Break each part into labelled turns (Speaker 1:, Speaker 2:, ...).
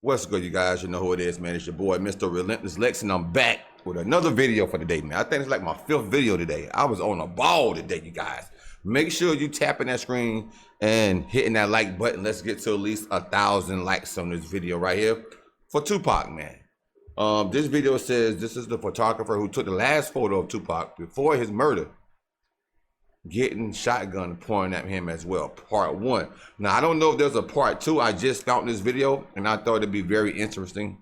Speaker 1: What's good, you guys? You know who it is, man. It's your boy, Mr. Relentless Lex, and I'm back with another video for today, man. I think it's like my 5th video today. I was on a ball today, you guys. Make sure you tapping that screen and hitting that like button. Let's get to at least 1,000 likes on this video right here for Tupac, man. This video says this is the photographer who took the last photo of Tupac before his murder, getting shotgun pointing at him as well. Part 1. Now, I don't know if there's a part 2. I just found this video and I thought it'd be very interesting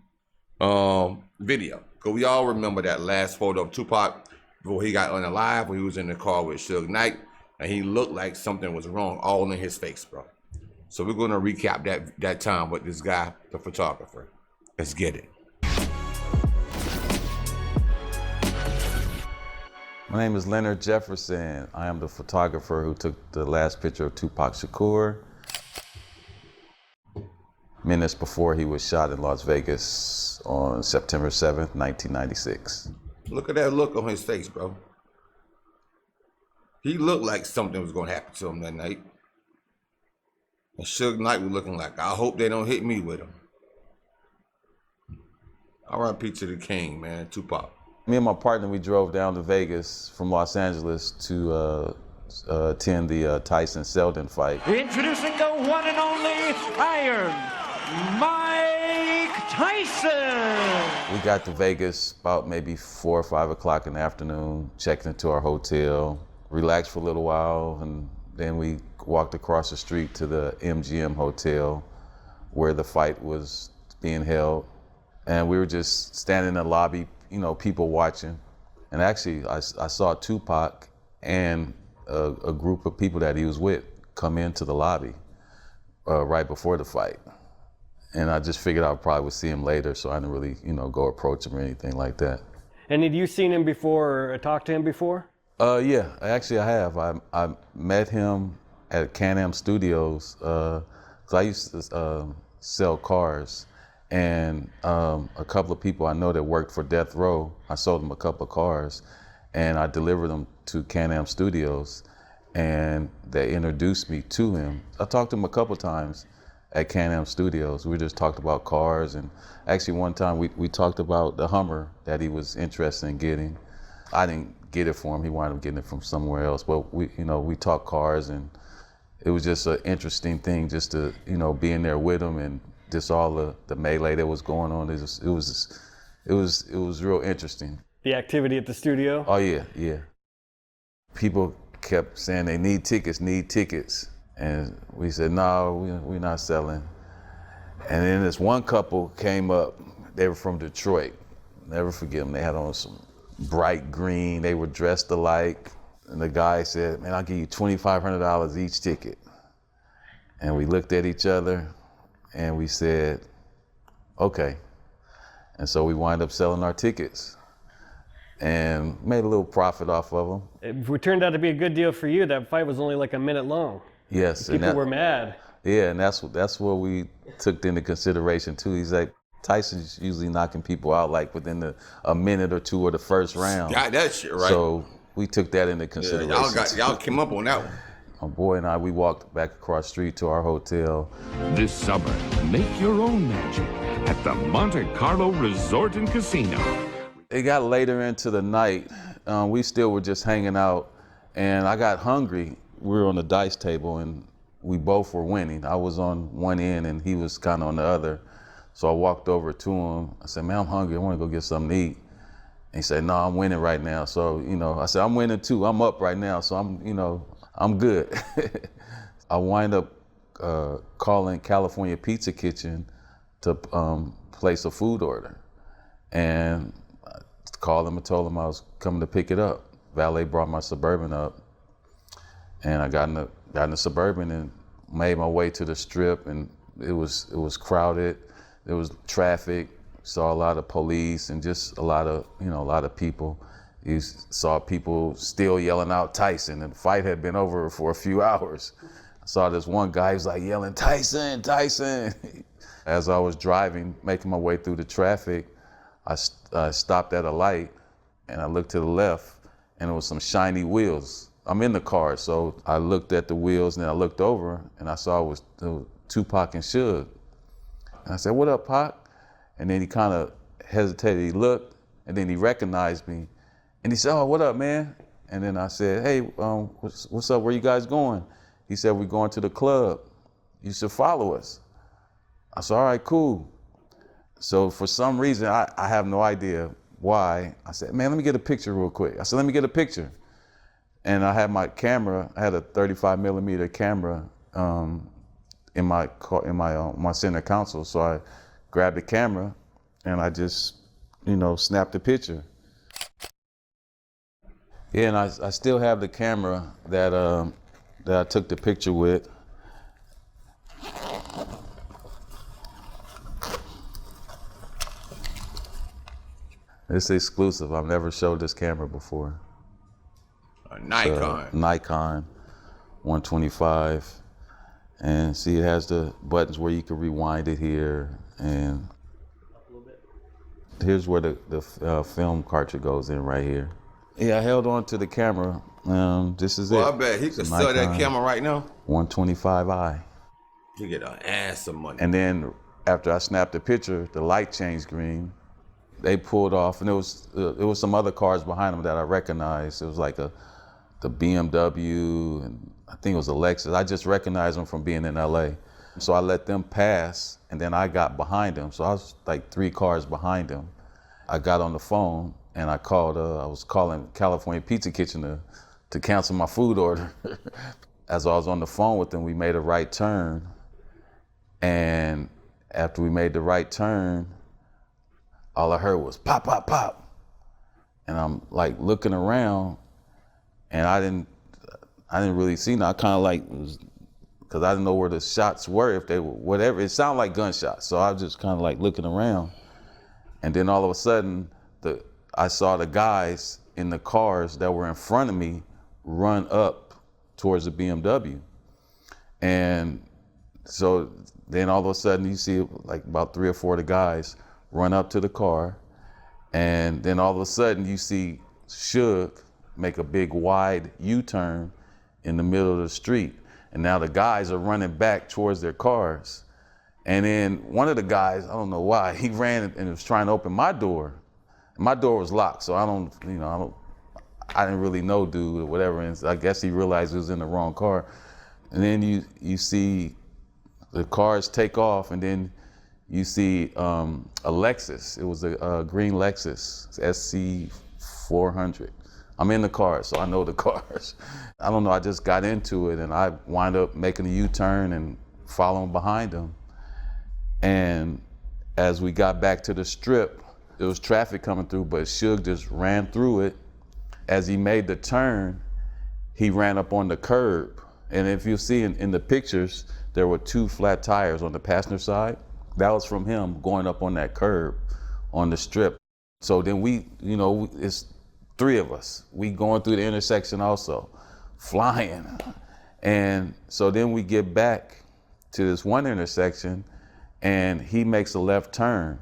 Speaker 1: video. Because we all remember that last photo of Tupac before he got unalive, when he was in the car with Suge Knight, and he looked like something was wrong all in his face, bro. So we're gonna recap that time with this guy, the photographer. Let's get it.
Speaker 2: My name is Leonard Jefferson. I am the photographer who took the last picture of Tupac Shakur minutes before he was shot in Las Vegas on September 7th, 1996.
Speaker 1: Look at that look on his face, bro. He looked like something was gonna happen to him that night. And Suge Knight was looking like, I hope they don't hit me with him. R.I.P. to the king, man, Tupac.
Speaker 2: Me and my partner, we drove down to Vegas from Los Angeles to attend the Tyson Seldon fight.
Speaker 3: Introducing the one and only Iron Mike Tyson.
Speaker 2: We got to Vegas about maybe 4 or 5 o'clock in the afternoon, checked into our hotel, relaxed for a little while, and then we walked across the street to the MGM Hotel where the fight was being held. And we were just standing in the lobby, you know, people watching. And actually, I saw Tupac and a group of people that he was with come into the lobby right before the fight. And I just figured I probably would see him later, so I didn't really, you know, go approach him or anything like that.
Speaker 4: And had you seen him before or talked to him before?
Speaker 2: Yeah, actually I have. I met him at Can-Am Studios, because I used to sell cars. And a couple of people I know that worked for Death Row, I sold them a couple of cars, and I delivered them to Can-Am Studios, and they introduced me to him. I talked to him a couple of times at Can-Am Studios. We just talked about cars, and actually one time we talked about the Hummer that he was interested in getting. I didn't get it for him. He wound up getting it from somewhere else. But we talked cars, and it was just an interesting thing just to, you know, be in there with him, and just all the melee that was going on. It was real interesting.
Speaker 4: The activity at the studio?
Speaker 2: Oh yeah. People kept saying they need tickets. And we said, no, we're not selling. And then this one couple came up. They were from Detroit. Never forget them. They had on some bright green. They were dressed alike. And the guy said, man, I'll give you $2,500 each ticket. And we looked at each other and we said, okay. And so we wind up selling our tickets and made a little profit off of them.
Speaker 4: It turned out to be a good deal for you. That fight was only like a minute long.
Speaker 2: Yes.
Speaker 4: People were mad.
Speaker 2: Yeah, and that's what we took into consideration too. He's like, Tyson's usually knocking people out like within a minute or two of the first round.
Speaker 1: Got that shit right.
Speaker 2: So we took that into consideration.
Speaker 1: Yeah, y'all came up on that one.
Speaker 2: My boy and I, we walked back across the street to our hotel.
Speaker 5: This summer, make your own magic at the Monte Carlo Resort and Casino.
Speaker 2: It got later into the night. We still were just hanging out, and I got hungry. We were on the dice table, and we both were winning. I was on one end, and he was kind of on the other. So I walked over to him. I said, man, I'm hungry. I want to go get something to eat. And he said, no, I'm winning right now. So, you know, I said, I'm winning too. I'm up right now, so I'm good. I wind up calling California Pizza Kitchen to place a food order. And I called them and told them I was coming to pick it up. Valet brought my Suburban up. And I got in the Suburban and made my way to the Strip, and it was crowded. There was traffic. Saw a lot of police and just a lot of people. You saw people still yelling out Tyson, and the fight had been over for a few hours. I saw this one guy, he was like yelling, Tyson, Tyson. As I was driving, making my way through the traffic, I stopped at a light and I looked to the left and it was some shiny wheels. I'm in the car, so I looked at the wheels and then I looked over and I saw it was Tupac and Suge. And I said, what up, Pac? And then he kind of hesitated, he looked, and then he recognized me. And he said, oh, what up, man? And then I said, hey, what's up, where you guys going? He said, we're going to the club. You should follow us. I said, all right, cool. So for some reason, I have no idea why, I said, man, let me get a picture real quick. I said, let me get a picture. And I had my camera, I had a 35mm camera in my center console. So I grabbed the camera and I just, snapped the picture. Yeah, and I still have the camera that I took the picture with. It's exclusive. I've never showed this camera before.
Speaker 1: A Nikon.
Speaker 2: Nikon 125. And see, it has the buttons where you can rewind it here. And here's where the film cartridge goes in right here. Yeah, I held on to the camera. This is it.
Speaker 1: Well, I bet he could sell that camera right now.
Speaker 2: 125i.
Speaker 1: You get an ass of money.
Speaker 2: And then after I snapped the picture, the light changed green. They pulled off, and there was some other cars behind them that I recognized. It was like the BMW, and I think it was a Lexus. I just recognized them from being in LA. So I let them pass, and then I got behind them. So I was like 3 cars behind them. I got on the phone, and I was calling California Pizza Kitchen to cancel my food order. As I was on the phone with them, we made a right turn. And after we made the right turn, all I heard was pop, pop, pop. And I'm like looking around, and I didn't really see. I kind of like, because I didn't know where the shots were, if they were whatever. It sounded like gunshots. So I was just kind of like looking around. And then all of a sudden, I saw the guys in the cars that were in front of me run up towards the BMW. And so then all of a sudden you see like about 3 or 4 of the guys run up to the car. And then all of a sudden you see Suge make a big wide U-turn in the middle of the street. And now the guys are running back towards their cars. And then one of the guys, I don't know why, he ran and was trying to open my door. And my door was locked, so I didn't really know dude or whatever. And I guess he realized he was in the wrong car. And then you see the cars take off, and then you see a Lexus. It was a green Lexus, SC400. I'm in the car, so I know the cars. I don't know, I just got into it, and I wind up making a U-turn and following behind them. And as we got back to the strip, there was traffic coming through, but Suge just ran through it. As he made the turn, he ran up on the curb. And if you see in the pictures, there were 2 flat tires on the passenger side. That was from him going up on that curb on the strip. So then it's 3 of us. We going through the intersection also, flying. And so then we get back to this one intersection, and he makes a left turn,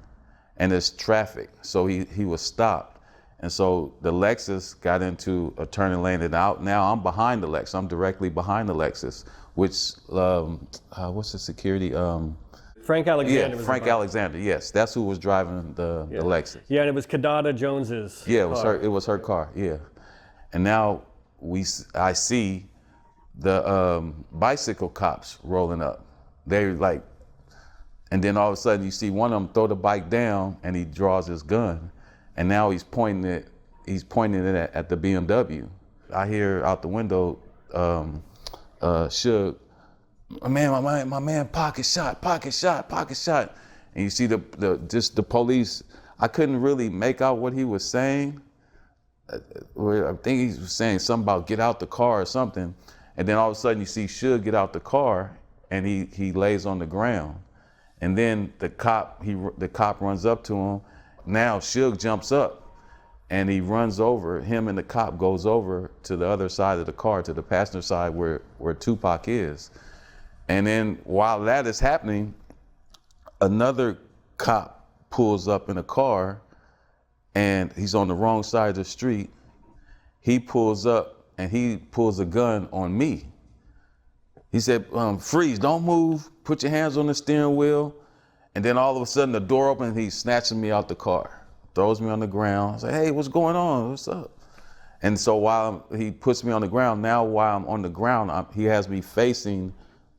Speaker 2: and there's traffic. So he was stopped. And so the Lexus got into a turning lane, and out. Now I'm behind the Lexus. I'm directly behind the Lexus, which, what's the security?
Speaker 4: Frank Alexander.
Speaker 2: Yeah, Frank Alexander, yes. That's who was driving the Lexus.
Speaker 4: Yeah, and it was Kadada Jones's
Speaker 2: Yeah,
Speaker 4: car.
Speaker 2: It was her car, yeah. And now I see the bicycle cops rolling up. They're like, and then all of a sudden you see one of them throw the bike down, and he draws his gun. And now he's pointing it at the BMW. I hear out the window, Suge, my man, pocket shot. And you see the police. I couldn't really make out what he was saying. I think he was saying something about get out the car or something. And then all of a sudden you see Suge get out the car, and he lays on the ground. And then the cop runs up to him. Now Suge jumps up, and he runs over. Him and the cop goes over to the other side of the car, to the passenger side where Tupac is. And then while that is happening, another cop pulls up in a car, and he's on the wrong side of the street. He pulls up, and he pulls a gun on me. He said, freeze, don't move, put your hands on the steering wheel. And then all of a sudden the door opens and he's snatching me out the car, throws me on the ground. I say, hey, what's going on? What's up? And so while he puts me on the ground, now while I'm on the ground, he has me facing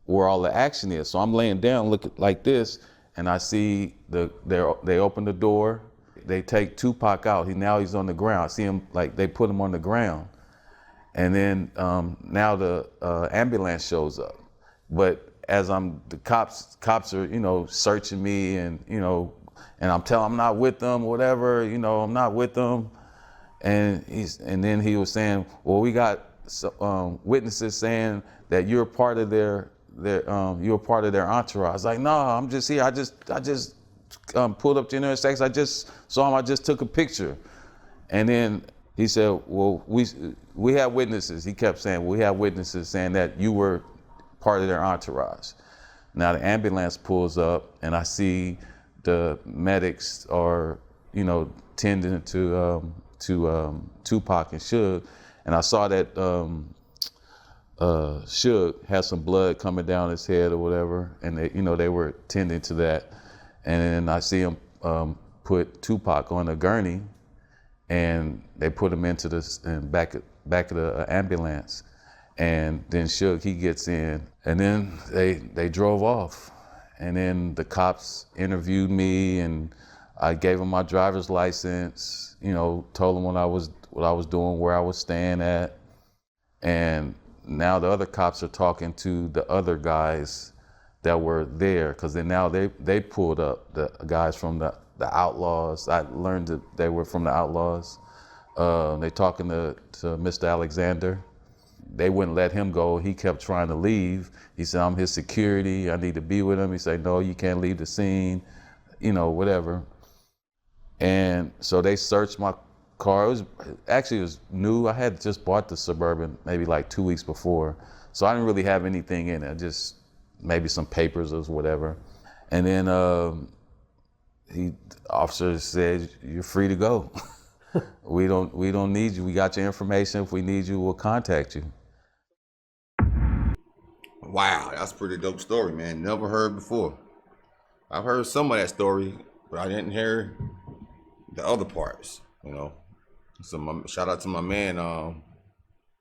Speaker 2: where all the action is. So I'm laying down, looking like this, and I see they open the door, they take Tupac out. Now he's on the ground. I see him, like they put him on the ground. And then now the ambulance shows up. But as the cops are, you know, searching me and, you know, and I'm telling I'm not with them, whatever, you know, I'm not with them. And then he was saying, well, we got witnesses saying that you're part of their entourage. I was like, no, I'm just here. I just pulled up to the United States. I just saw him. I just took a picture. And then he said, well, we have witnesses. He kept saying, we have witnesses saying that you were part of their entourage. Now the ambulance pulls up and I see the medics are, you know, tending to Tupac and Suge, and I saw that Suge had some blood coming down his head or whatever, and they were tending to that. And then I see him put Tupac on a gurney, and they put him into the back of the ambulance. And then Suge, he gets in, and then they drove off. And then the cops interviewed me, and I gave them my driver's license, you know, told them what I was doing, where I was staying at. And now the other cops are talking to the other guys that were there, because then now they pulled up the guys from the Outlaws. I learned that they were from the Outlaws. They talking to Mr. Alexander. They wouldn't let him go. He kept trying to leave. He said, I'm his security. I need to be with him. He said, no, you can't leave the scene, you know, whatever. And so they searched my car. It was new. I had just bought the Suburban maybe like 2 weeks before. So I didn't really have anything in it, just maybe some papers or whatever. And then the officer said, you're free to go. We don't need you. We got your information. If we need you, we'll contact you.
Speaker 1: Wow, that's a pretty dope story, man. Never heard before. I've heard some of that story, but I didn't hear the other parts, you know. So shout out to my man,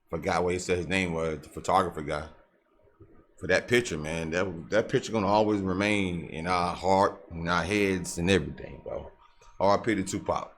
Speaker 1: forgot what he said his name was, the photographer guy, for that picture, man. That picture gonna always remain in our heart, in our heads, and everything, bro. R.I.P. to Tupac.